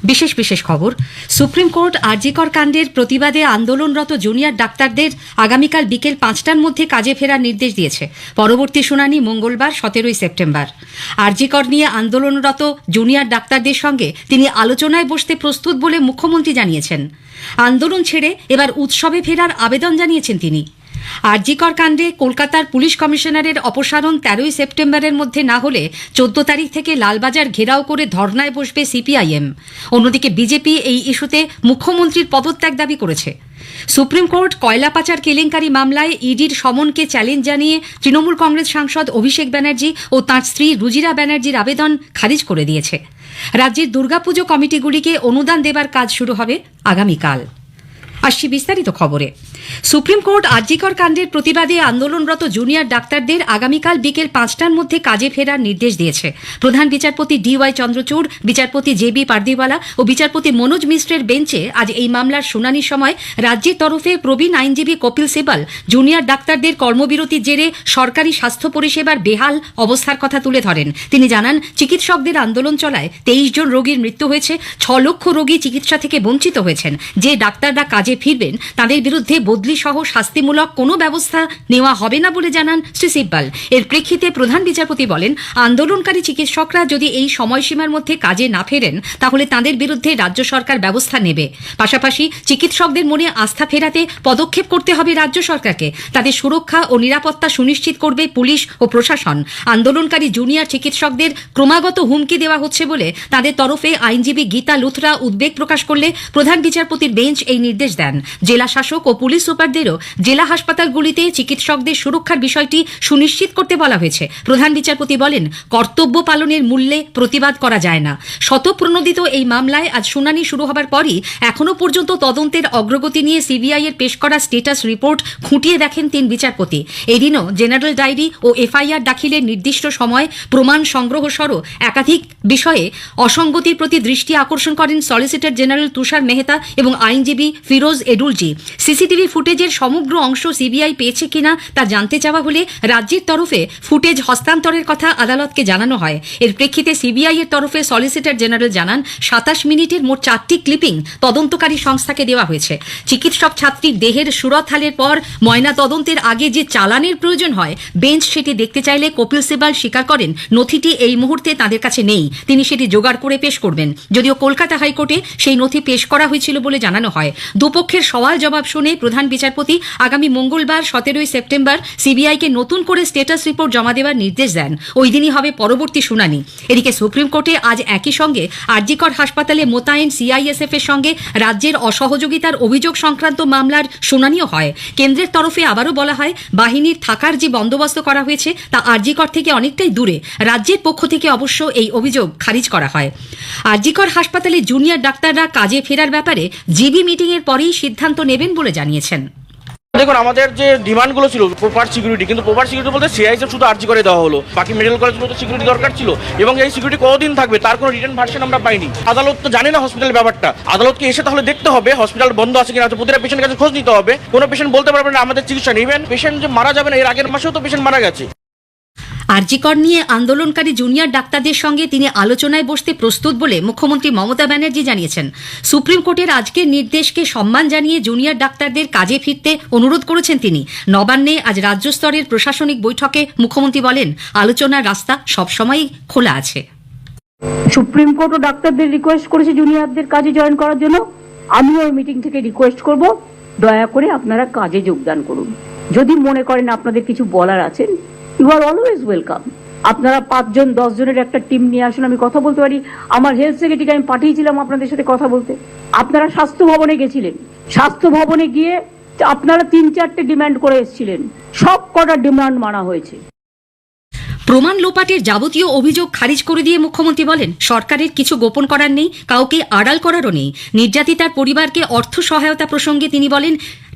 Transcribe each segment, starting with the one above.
বিশেষ বিশেষ খবর। সুপ্রিম কোর্ট আরজিকর কাণ্ডের প্রতিবাদে আন্দোলনরত জুনিয়র ডাক্তারদের আগামীকাল বিকেল 5টার মধ্যে কাজে ফেরার নির্দেশ দিয়েছে। পরবর্তী শুনানি মঙ্গলবার 17 সেপ্টেম্বর। আরজিকর নিয়ে আন্দোলনরত জুনিয়র ডাক্তারদের সঙ্গে তিনি আলোচনায় বসতে প্রস্তুত বলে মুখ্যমন্ত্রী জানিয়েছেন। আন্দোলন ছেড়ে এবার উৎসবে ফেরার আবেদন জানিয়েছেন তিনি। আরজিকর কাণ্ডে কলকাতার পুলিশ কমিশনারের অপসারণ 13 সেপ্টেম্বরের মধ্যে না হলে 14 তারিখ থেকে লালবাজার ঘেরাও করে ধর্নায় বসবে সিপিআইএম। অন্যদিকে বিজেপি এই ইস্যুতে মুখ্যমন্ত্রীর পদত্যাগ দাবি করেছে। সুপ্রিম কোর্ট কয়লা পাচার কেলেঙ্কারি মামলায় ইডির সমনকে চ্যালেঞ্জ জানিয়ে তৃণমূল কংগ্রেস সাংসদ অভিষেক ব্যানার্জি ও তাঁর স্ত্রী রুজিরা ব্যানার্জির আবেদন খারিজ করে দিয়েছে। রাজ্যের দুর্গাপুজো কমিটিগুলিকে অনুদান দেবার কাজ শুরু হবে আগামীকাল। আসছি বিস্তারিত খবরে। সুপ্রিম কোর্ট আরজিকর কাণ্ডের প্রতিবাদে আন্দোলনরত জুনিয়র ডাক্তারদের আগামীকাল বিকেল 5টার মধ্যে কাজে ফেরার নির্দেশ দিয়েছে। প্রধান বিচারপতি DY চন্দ্রচূড়, বিচারপতি JB পারদিওয়ালা ও বিচারপতি মনোজ মিশ্রের বেঞ্চে আজ এই মামলার শুনানির সময় রাজ্যের তরফে প্রবীণ আইনজীবী কপিল সিবাল জুনিয়র ডাক্তারদের কর্মবিরতির জেরে সরকারি স্বাস্থ্য পরিষেবার বেহাল অবস্থার কথা তুলে ধরেন। তিনি জানান, চিকিৎসকদের আন্দোলন চলায় 23 জন রোগীর মৃত্যু হয়েছে, 6 লক্ষ রোগী চিকিৎসা থেকে বঞ্চিত হয়েছেন। যে ডাক্তাররা কাজে ফিরবেন তাদের বিরুদ্ধে বদলি সহ শাস্তিমূলক কোনো ব্যবস্থা নেওয়া হবে না বলে জানান শ্রী সিব্বাল। এর প্রেক্ষিতে প্রধান বিচারপতি বলেন, আন্দোলনকারী চিকিৎসকরা যদি এই সময়সীমার মধ্যে কাজে না ফেরেন তাহলে তাদের বিরুদ্ধে রাজ্য সরকার ব্যবস্থা নেবে। পাশাপাশি চিকিৎসকদের মনে আস্থা ফেরাতে পদক্ষেপ করতে হবে রাজ্য সরকারকে। তাদের সুরক্ষা ও নিরাপত্তা সুনিশ্চিত করবে পুলিশ ও প্রশাসন। আন্দোলনকারী জুনিয়র চিকিৎসকদের ক্রমাগত হুমকি দেওয়া হচ্ছে বলে তাদের তরফে আইনজীবী গীতা লুথরা উদ্বেগ প্রকাশ করলে প্রধান বিচারপতির বেঞ্চ এই নির্দেশ দেন। জেলা শাসক ও পুলিশ সুপারদেরও জেলা হাসপাতালগুলিতে চিকিৎসকদের সুরক্ষার বিষয়টি সুনিশ্চিত করতে বলা হয়েছে। প্রধান বিচারপতি বলেন, কর্তব্য পালনের মূল্যে প্রতিবাদ করা যায় না। শতপ্রণোদিত এই মামলায় আজ শুনানি শুরু হবার পরই এখনো পর্যন্ত তদন্তের অগ্রগতি নিয়ে সিবিআই এর পেশ করা স্টেটাস রিপোর্ট খুঁটিয়ে দেখেন 3 বিচারপতি। এদিনও জেনারেল ডায়েরি ও এফআইআর দাখিলের নির্দিষ্ট সময়, প্রমাণ সংগ্রহ সহ একাধিক বিষয়ে অসঙ্গতির প্রতি দৃষ্টি আকর্ষণ করেন সলিসিটর জেনারেল তুষার মেহতা এবং আইনজীবী ফিরোজ এডুলজি। সিসিটিভি ফুটেজের সমগ্র অংশ সিবিআই পেয়েছে কিনা তা জানতে চাওয়া হলে রাজ্যের তরফে ফুটেজ হস্তান্তরের কথা আদালতকে জানানো হয়। এর প্রেক্ষিতে সিবিআই এর তরফে সলিসিটর জেনারেল জানান, 27 মিনিটের মোট 4টি ক্লিপিং তদন্তকারী সংস্থাকে দেওয়া হয়েছে। চিকিৎসক ছাত্রীর দেহের সুরতহালের পর ময়না তদন্তের আগে যে চালানের প্রয়োজন হয়, বেঞ্চ সেটি দেখতে চাইলে কপিল সিবাল স্বীকার করেন নথিটি এই মুহূর্তে তাদের কাছে নেই। তিনি সেটি জোগাড় করে পেশ করবেন। যদিও কলকাতা হাইকোর্টে সেই নথি পেশ করা হয়েছিল বলে জানানো হয়। দুপক্ষের সওয়াল জবাব শুনে প্রধান বিচারপতি আগামী মঙ্গলবার 17 সেপ্টেম্বর সিবিআইকে নতুন করে স্টেটাস রিপোর্ট জমা দেওয়ার নির্দেশ দেন। ওই দিনই হবে পরবর্তী শুনানি। এদিকে সুপ্রিম কোর্টে আজ একই সঙ্গে আরজিকর হাসপাতালে মোতায়েন সিআইএসএফ এর সঙ্গে রাজ্যের অসহযোগিতার অভিযোগ সংক্রান্ত মামলার শুনানিও হয়। কেন্দ্রের তরফে আবারও বলা হয়, বাহিনীর থাকার যে বন্দোবস্ত করা হয়েছে তা আরজিকর থেকে অনেকটাই দূরে। রাজ্যের পক্ষ থেকে অবশ্য এই অভিযোগ খারিজ করা হয়। আরজিকর হাসপাতালে জুনিয়র ডাক্তাররা কাজে ফেরার ব্যাপারে জিবি মিটিং এর পরেই সিদ্ধান্ত নেবেন বলে জানিয়েছেন। দেখুন, আমাদের যে ডিমান্ডগুলো ছিল প্রপার সিকিউরিটি, কিন্তু প্রপার সিকিউরিটি বলতে সিআইএসএফ শুধু আরজি করে দেওয়া হলো। বাকি মেডিকেল কলেজগুলোতে সিকিউরিটি দরকার ছিল এবং এই সিকিউরিটি কতদিন থাকবে তার কোনো রিটার্ন ভার্সন আমরা পাইনি। আদালত তো জানে না হসপিটালের ব্যাপারটা। আদালতকে এসে তাহলে দেখতে হবে হসপিটাল বন্ধ আছে কিনা, প্রতিটা পেশেন্টের কাছে খোঁজ নিতে হবে। কোনো পেশেন্ট বলতে পারবে না আমাদের চিকিৎসা নেবেন। পেশেন্ট যে মারা যাবে না, এর আগের মাসেও তো পেশেন্ট মারা গেছে। আরজিকর নিয়ে আন্দোলনকারী জুনিয়র ডাক্তারদের সঙ্গে তিনি আলোচনায় বসতে প্রস্তুত বলে মুখ্যমন্ত্রী মমতা ব্যানার্জি জানিয়েছেন। সুপ্রিম কোর্টের আজকের নির্দেশকে সম্মান জানিয়ে জুনিয়র ডাক্তারদের কাজে ফিরতে অনুরোধ করেছেন তিনি। নবান্নে আজ রাজ্য স্তরের প্রশাসনিক বৈঠকে মুখ্যমন্ত্রী বলেন, আলোচনার রাস্তা সবসময়ই খোলা আছে। সুপ্রিম কোর্টও ডাক্তারদের রিকোয়েস্ট করেছে জুনিয়রদের কাজে জয়েন করার জন্য। আমিও ওই মিটিং থেকে রিকোয়েস্ট করব, দয়া করে আপনারা কাজে যোগদান করুন। যদি মনে করেন আপনাদের কিছু বলার আছে, ইউ আর অলওয়েজ ওয়েলকাম। আপনারা 5 জন 10 জনের একটা টিম নিয়ে আসুন, আমি কথা বলতে পারি। আমার হেলথ সেক্রেটারিকে আমি পাঠিয়েছিলাম আপনাদের সাথে কথা বলতে। আপনারা স্বাস্থ্য ভবনে গেছিলেন, স্বাস্থ্য ভবনে গিয়ে আপনারা 3-4টে ডিমান্ড করে এসেছিলেন, সব কটা ডিমান্ড মানা হয়েছে। প্রমাণ লোপাটের যাবতীয় অভিযোগ খারিজ করে দিয়ে মুখ্যমন্ত্রী বলেন, সরকারের কিছু গোপন করার নেই, কাউকে আড়াল করারও নেই। নির্যাতিতার পরিবারকে অর্থ সহায়তা প্রসঙ্গে তিনি বলেন,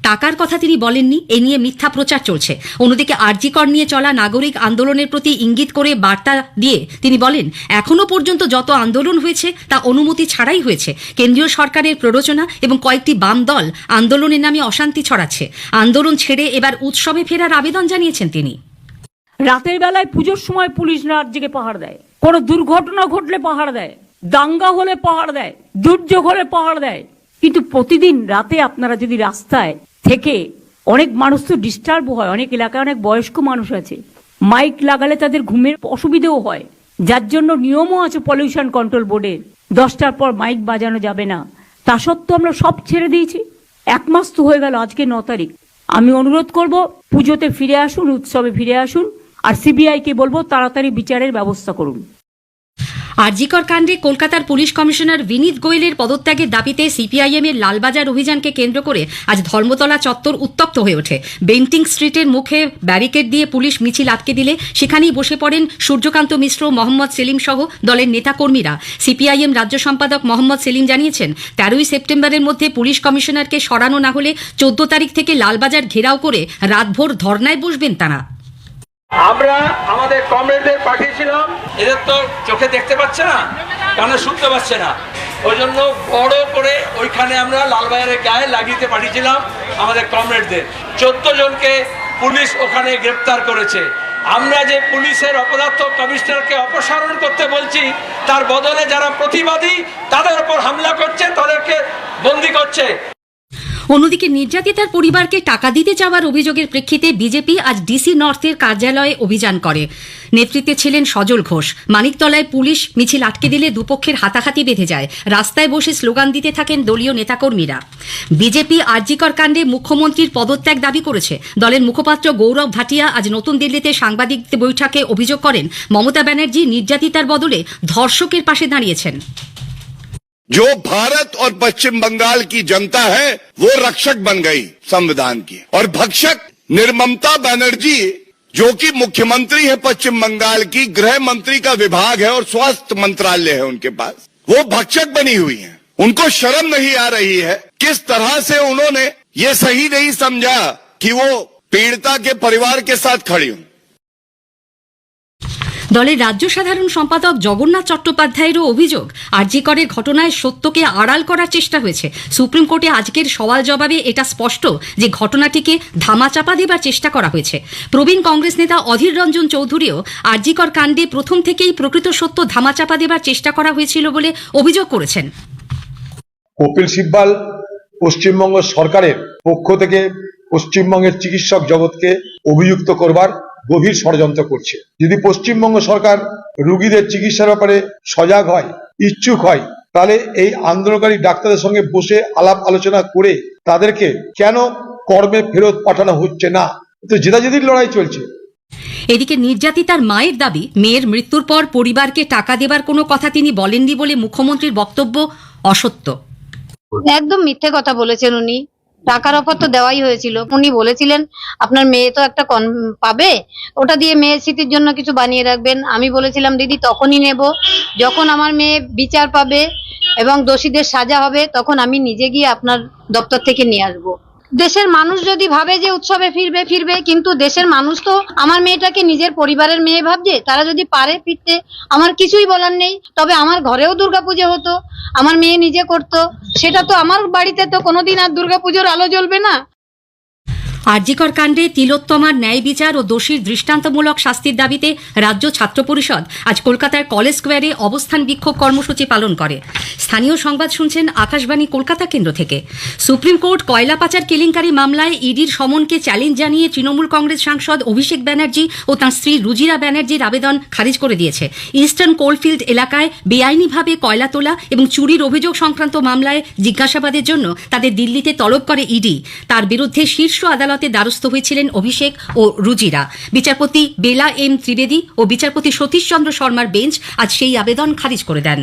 টাকার কথা তিনি বলেননি, এ নিয়ে মিথ্যা প্রচার চলছে। অন্যদিকে আরজিকর নিয়ে চলা নাগরিক আন্দোলনের প্রতি ইঙ্গিত করে বার্তা দিয়ে তিনি বলেন, এখনো পর্যন্ত যত আন্দোলন হয়েছে তা অনুমতি ছাড়াই হয়েছে। কেন্দ্রীয় সরকারের প্ররোচনা এবং কয়েকটি বাম দল আন্দোলনের নামে অশান্তি ছড়াচ্ছে। আন্দোলন ছেড়ে এবার উৎসবে ফেরার আবেদন জানিয়েছেন তিনি। রাতের বেলায় পুজোর সময় পুলিশ রাত জেগে পাহাড় দেয়, কোনো দুর্ঘটনা ঘটলে পাহাড় দেয়। দাঙ্গা হলে পাহাড় দেয়, দুর্যোগ হলে পাহাড় দেয়, কিন্তু প্রতিদিন রাতে আপনারা যদি রাস্তায় থেকে, অনেক মানুষ তো ডিস্টার্ব হয়, অনেক এলাকায় অনেক বয়স্ক মানুষ আছে, মাইক লাগালে তাদের ঘুমের অসুবিধেও হয়, যার জন্য নিয়মও আছে পলিউশন কন্ট্রোল বোর্ডের, 10টার পর মাইক বাজানো যাবে না। তা সত্ত্বেও আমরা সব ছেড়ে দিয়েছি। 1 মাস তো হয়ে গেল, আজকে 9 তারিখ। আমি অনুরোধ করব পুজোতে ফিরে আসুন, উৎসবে ফিরে আসুন, আর সিবিআইকে বলবো তাড়াতাড়ি বিচারের ব্যবস্থা করুন। আরজিকর কাণ্ডে কলকাতার পুলিশ কমিশনার বিনীত গোয়েলের পদত্যাগের দাবিতে সিপিআইএম এর লালবাজার অভিযানকে কেন্দ্র করে আজ ধর্মতলা চত্বর উত্তপ্ত হয়ে ওঠে। বেন্টিং স্ট্রিটের মুখে ব্যারিকেড দিয়ে পুলিশ মিছিল আটকে দিলে সেখানেই বসে পড়েন সূর্যকান্ত মিশ্র, মোহাম্মদ সেলিম সহ দলের নেতাকর্মীরা। সিপিআইএম রাজ্য সম্পাদক মোহাম্মদ সেলিম জানিয়েছেন, 13ই সেপ্টেম্বরের মধ্যে পুলিশ কমিশনারকে সরানো না হলে 14 তারিখ থেকে লালবাজার ঘেরাও করে রাতভর ধর্নায় বসবেন তাঁরা। আমরা আমাদের কমরেডদের পাঠিয়েছিলাম, এদের তো চোখে দেখতে পাচ্ছে না, কানে শুনতে পাচ্ছে না, ওই জন্য বড় করে ওইখানে আমরা লালবাজারের গায়ে লাগিয়ে পাঠিয়েছিলাম আমাদের কমরেডদের। 14 জনকে পুলিশ ওখানে গ্রেপ্তার করেছে। আমরা যে পুলিশের অপদার্থ কমিশনারকে অপসারণ করতে বলছি, তার বদলে যারা প্রতিবাদী তাদের উপর হামলা করছে, তাদেরকে বন্দি করছে। অন্যদিকে নির্যাতিতার পরিবারকে টাকা দিতে চাওয়ার অভিযোগের প্রেক্ষিতে বিজেপি আজ ডিসি নর্থের কার্যালয়ে অভিযান করে। নেতৃত্বে ছিলেন সজল ঘোষ। মানিকতলায় পুলিশ মিছিল আটকে দিলে দুপক্ষের হাতাহাতি বেঁধে যায়। রাস্তায় বসে স্লোগান দিতে থাকেন দলীয় নেতাকর্মীরা। বিজেপি আরজিকর কাণ্ডে মুখ্যমন্ত্রীর পদত্যাগ দাবি করেছে। দলের মুখপাত্র গৌরব ভাটিয়া আজ নতুন দিল্লিতে সাংবাদিকদের বৈঠকে অভিযোগ করেন, মমতা ব্যানার্জি নির্যাতিতার বদলে ধর্ষকের পাশে দাঁড়িয়েছেন। जो भारत और पश्चिम बंगाल की जनता है वो रक्षक बन गई संविधान की, और भक्षक निर्ममता बनर्जी जो कि मुख्यमंत्री है पश्चिम बंगाल की, गृह मंत्री का विभाग है और स्वास्थ्य मंत्रालय है उनके पास, वो भक्षक बनी हुई है। उनको शर्म नहीं आ रही है। किस तरह से उन्होंने ये सही नहीं समझा कि वो पीड़िता के परिवार के साथ खड़ी हूं। দলের রাজ্য সাধারণ সম্পাদক জগন্নাথ চট্টোপাধ্যায়েরও অভিযোগ, আরজিকরের ঘটনায় সত্যকে আড়াল করার চেষ্টা হয়েছে। সুপ্রিম কোর্টে আজকের সওয়াল জবাবে এটা স্পষ্ট যে ঘটনাটিকে ধামাচাপা দেবার চেষ্টা করা হয়েছে। প্রবীণ কংগ্রেস নেতা অধীর রঞ্জন চৌধুরীও আরজিকর কাণ্ডে প্রথম থেকেই প্রকৃত সত্য ধামাচাপা দেবার চেষ্টা করা হয়েছিল বলে অভিযোগ করেছেন। কপিল সিব্বাল পশ্চিমবঙ্গ সরকারের পক্ষ থেকে পশ্চিমবঙ্গের চিকিৎসক জগৎকে অভিযুক্ত করবার গভীর ষড়যন্ত্র করছে। যদি পশ্চিমবঙ্গ সরকার রোগীদের চিকিৎসার ব্যাপারে সজাগ হয়, ইচ্ছুক হয়, তাহলে এই আন্দোলনকারী ডাক্তারদের সঙ্গে বসে আলাপ আলোচনা করে তাদেরকে কেন কর্মে ফেরত পাঠানো হচ্ছে না, তো জেদাজেদির লড়াই চলছে। এদিকে নির্যাতিতার মায়ের দাবি, মেয়ের মৃত্যুর পর পরিবারকে টাকা দেবার কোনো কথা তিনি বলেননি বলে মুখ্যমন্ত্রীর বক্তব্য অসত্য। একদম মিথ্যে কথা বলেছেন উনি। টাকার অফার তো দেওয়াই হয়েছিল। উনি বলেছিলেন আপনার মেয়ে তো একটা পাবে, ওটা দিয়ে মেয়ের স্মৃতির জন্য কিছু বানিয়ে রাখবেন। আমি বলেছিলাম দিদি তখনই নেব যখন আমার মেয়ে বিচার পাবে এবং দোষীদের সাজা হবে, তখন আমি নিজে গিয়ে আপনার দপ্তর থেকে নিয়ে আসবো। দেশের মানুষ যদি ভাবে যে উৎসবে ফিরবে, কিন্তু দেশের মানুষ তো আমার মেয়েটাকে নিজের পরিবারের মেয়ে ভাবছে। তারা যদি পারে ফিরতে, আমার কিছুই বলার নেই। তবে আমার ঘরেও দুর্গাপুজো হতো, আমার মেয়ে নিজে করতো, সেটা তো আমার বাড়িতে তো কোনোদিন আর দুর্গাপুজোর আলো জ্বলবে না। আরজিকর কাণ্ডে তিলোত্তমার ন্যায় বিচার ও দোষীর দৃষ্টান্তমূলক শাস্তির দাবিতে রাজ্য ছাত্র পরিষদ আজ কলকাতার কলেজ স্কোয়ারে অবস্থান বিক্ষোভ কর্মসূচি পালন করে। স্থানীয় সংবাদ শুনছেন আকাশবাণী কলকাতা কেন্দ্র থেকে। সুপ্রিম কোর্ট কয়লা পাচার কেলেঙ্কারি মামলায় ইডির সমনকে চ্যালেঞ্জ জানিয়ে তৃণমূল কংগ্রেস সাংসদ অভিষেক ব্যানার্জি ও তাঁর স্ত্রী রুজিরা ব্যানার্জির আবেদন খারিজ করে দিয়েছে। ইস্টার্ন কোলফিল্ড এলাকায় বেআইনিভাবে কয়লা তোলা এবং চুরির অভিযোগ সংক্রান্ত মামলায় জিজ্ঞাসাবাদের জন্য তাদের দিল্লিতে তলব করে ইডি। তার বিরুদ্ধে শীর্ষ আদালত দ্বারস্থ হয়েছিলেন অভিষেক ও রুজিরা। বিচারপতি বেলা এম ত্রিবেদী ও বিচারপতি সতীশ চন্দ্র শর্মার বেঞ্চ আজ সেই আবেদন খারিজ করে দেন।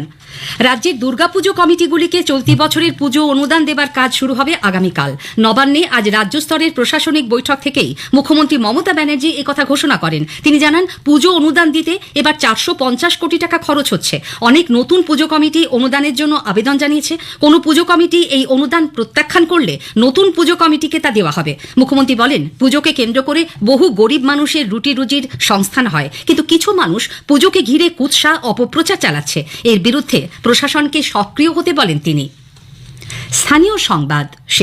রাজ্যের দুর্গাপুজো কমিটিগুলিকে চলতি বছরের পুজো অনুদান দেবার কাজ শুরু হবে আগামীকাল। নবান্নে আজ রাজ্য স্তরের প্রশাসনিক বৈঠক থেকেই মুখ্যমন্ত্রী মমতা ব্যানার্জি একথা ঘোষণা করেন। তিনি জানান, পুজো অনুদান দিতে এবার 450 কোটি টাকা খরচ হচ্ছে। অনেক নতুন পুজো কমিটি অনুদানের জন্য আবেদন জানিয়েছে। কোনো পুজো কমিটি এই অনুদান প্রত্যাখ্যান করলে নতুন পুজো কমিটিকে তা দেওয়া হবে। মুখ্যমন্ত্রী বলেন, পুজোকে কেন্দ্র করে বহু গরিব মানুষের রুটি রুজির সংস্থান হয়, কিন্তু কিছু মানুষ পুজোকে ঘিরে কুৎসা অপপ্রচার চালাচ্ছে। এর বিরুদ্ধে প্রশাসনকে সক্রিয় হতে বলেন তিনি। স্থানীয় সংবাদ।